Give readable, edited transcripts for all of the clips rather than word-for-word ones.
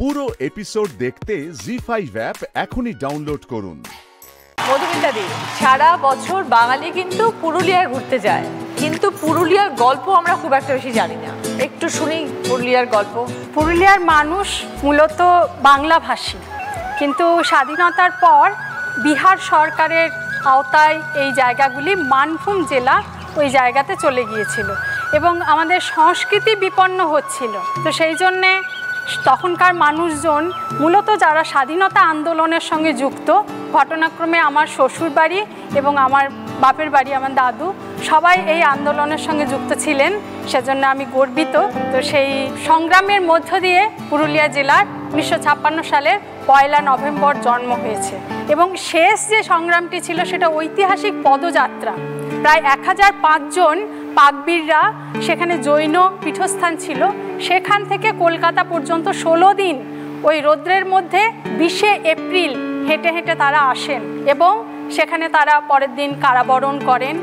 পুরো এপিসোড দেখতে জি5 অ্যাপ এখনই ডাউনলোড করুন। মধুমিতাদি, সারা বছর বাঙালি কিন্তু পুরুলিয়ায় ঘুরতে যায়, কিন্তু পুরুলিয়ার গল্প আমরা খুব একটা বেশি জানি না। একটু শুনি পুরুলিয়ার গল্প। পুরুলিয়ার মানুষ মূলত বাংলাভাষী, কিন্তু স্বাধীনতার পর বিহার সরকারের আওতায় এই জায়গাগুলি মানভূম জেলা ওই জায়গাতে চলে গিয়েছিল এবং আমাদের সংস্কৃতি বিপন্ন হচ্ছিল। তো সেই জন্যে তখনকার মানুষজন মূলত যারা স্বাধীনতা আন্দোলনের সঙ্গে যুক্ত, ঘটনাক্রমে আমার শ্বশুর বাড়ি এবং আমার বাপের বাড়ি, আমার দাদু সবাই এই আন্দোলনের সঙ্গে যুক্ত ছিলেন, সেজন্য আমি গর্বিত। তো সেই সংগ্রামের মধ্য দিয়ে পুরুলিয়া জেলার 1956 সালের 1 নভেম্বর জন্ম হয়েছে এবং শেষ যে সংগ্রামটি ছিল সেটা ঐতিহাসিক পদযাত্রা। প্রায় 1005 জন পাকবীররা সেখানে জৈন পীঠস্থান ছিল, সেখান থেকে কলকাতা পর্যন্ত 16 দিন ওই রৌদ্রের মধ্যে 20 এপ্রিল হেঁটে হেঁটে তারা আসেন এবং সেখানে তারা পরের দিন কারাবরণ করেন,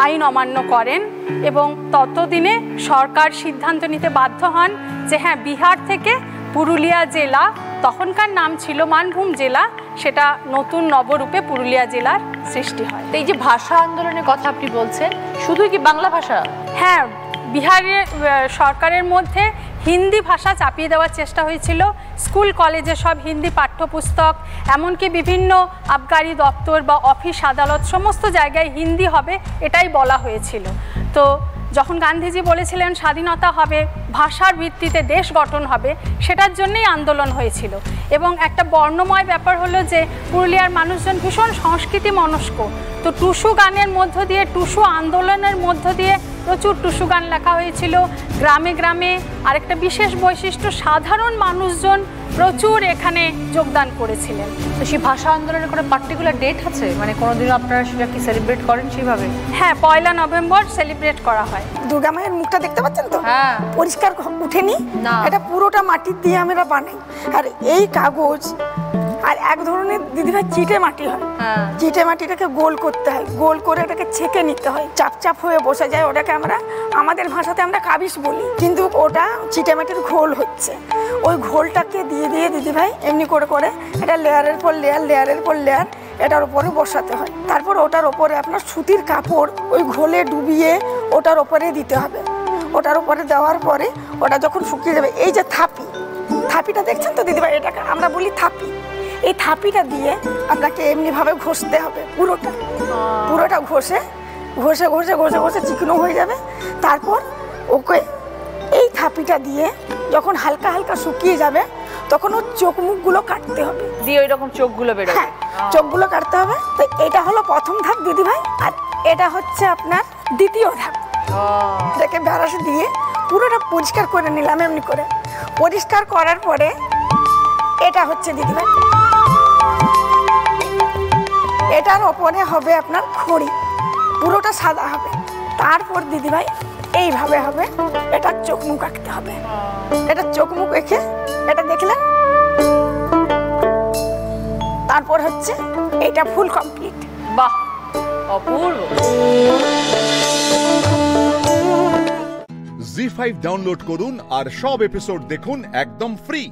আইন অমান্য করেন এবং ততদিনে সরকার সিদ্ধান্ত নিতে বাধ্য হন যে হ্যাঁ, বিহার থেকে পুরুলিয়া জেলা, তখনকার নাম ছিল মানভূম জেলা, সেটা নতুন নবরূপে পুরুলিয়া জেলার সৃষ্টি হয়। এই যে ভাষা আন্দোলনের কথা আপনি বলছেন, শুধু কি বাংলা ভাষা? হ্যাঁ, বিহারের সরকারের মধ্যে হিন্দি ভাষা চাপিয়ে দেওয়ার চেষ্টা হয়েছিল। স্কুল কলেজে সব হিন্দি পাঠ্যপুস্তক, এমনকি বিভিন্ন আবগারি দপ্তর বা অফিস আদালত সমস্ত জায়গায় হিন্দি হবে এটাই বলা হয়েছিল। তো যখন গান্ধীজি বলেছিলেন স্বাধীনতা হবে, ভাষার ভিত্তিতে দেশ গঠন হবে, সেটার জন্যই আন্দোলন হয়েছিল। এবং একটা বর্ণময় ব্যাপার হলো যে পুরুলিয়ার মানুষজন ভীষণ সংস্কৃতি মনস্ক। তো টুসু গানের মধ্য দিয়ে, টুসু আন্দোলনের মধ্য দিয়ে প্রচুর টুসু গান লেখা হয়েছিল গ্রামে গ্রামে। আরেকটা বিশেষ বৈশিষ্ট্য, সাধারণ মানুষজন প্রচুর এখানে যোগদান করেছিলেন। তো সেই ভাষা আন্দোলনের কোনো পার্টিকুলার ডেট আছে, মানে কোনোদিনও আপনারা সেটা কি সেলিব্রেট করেন সেইভাবে? হ্যাঁ, 1 নভেম্বর সেলিব্রেট করা হয়। দুর্গা মায়ের মুখটা দেখতে পাচ্ছেন তো? হ্যাঁ। পরিষ্কার উঠেনি, এটা পুরোটা মাটির দিয়ে আমরা বানাই। আর এই কাগজ আর এক ধরনের দিদিভাই চিটে মাটি হয়, চিটে মাটিটাকে গোল করতে হয়, গোল করে এটাকে ছেঁকে নিতে হয়, চাপচাপ হয়ে বসে যায়। ওটাকে আমরা আমাদের ভাষাতে আমরা কাবিস বলি, কিন্তু ওটা চিটে মাটির ঘোল হচ্ছে। ওই ঘোলটাকে দিয়ে দিয়ে দিদিভাই এমনি করে করে এটা লেয়ারের পর লেয়ার, লেয়ারের পর লেয়ার এটার উপরে বসাতে হয়। তারপর ওটার ওপরে আপনার সুতির কাপড় ওই ঘোলে ডুবিয়ে ওটার ওপরে দিতে হবে। ওটার উপরে দেওয়ার পরে ওটা যখন শুকিয়ে যাবে, এই যে থাপি, থাপিটা দেখছেন তো দিদিভাই, এটাকে আমরা বলি থাপি। এই থাপিটা দিয়ে আপনাকে এমনিভাবে ঘষতে হবে, পুরোটা ঘষে ঘষে ঘষে ঘষে ঘষে চিকনো হয়ে যাবে। তারপর ওকে এই থাপিটা দিয়ে যখন হালকা হালকা শুকিয়ে যাবে তখন ওর চোখ মুখগুলো কাটতে হবে, দিয়ে ওই রকম চোখগুলো বেরোবে। হ্যাঁ, চোখগুলো কাটতে হবে। তো এটা হলো প্রথম ধাপ দিদিভাই, আর এটা হচ্ছে আপনার দ্বিতীয় ধাপ। এটাকে ব্রাশ দিয়ে পুরোটা পরিষ্কার করে নিলাম। এমনি করে পরিষ্কার করার পরে এটা হচ্ছে দিদিভাই, এটার ওপরে হবে আপনার খড়ি, পুরোটা সাদা হবে। তারপর দিদিভাই এইভাবে হবে, এটা চোখ মুখ আঁকতে হবে। এটা চোখ মুখ এঁকে এটা দেখলেন, তারপর হচ্ছে এটা ফুল কমপ্লিট। বাহ, অপূর্ব। জি5 ডাউনলোড করুন আর সব এপিসোড দেখুন একদম ফ্রি।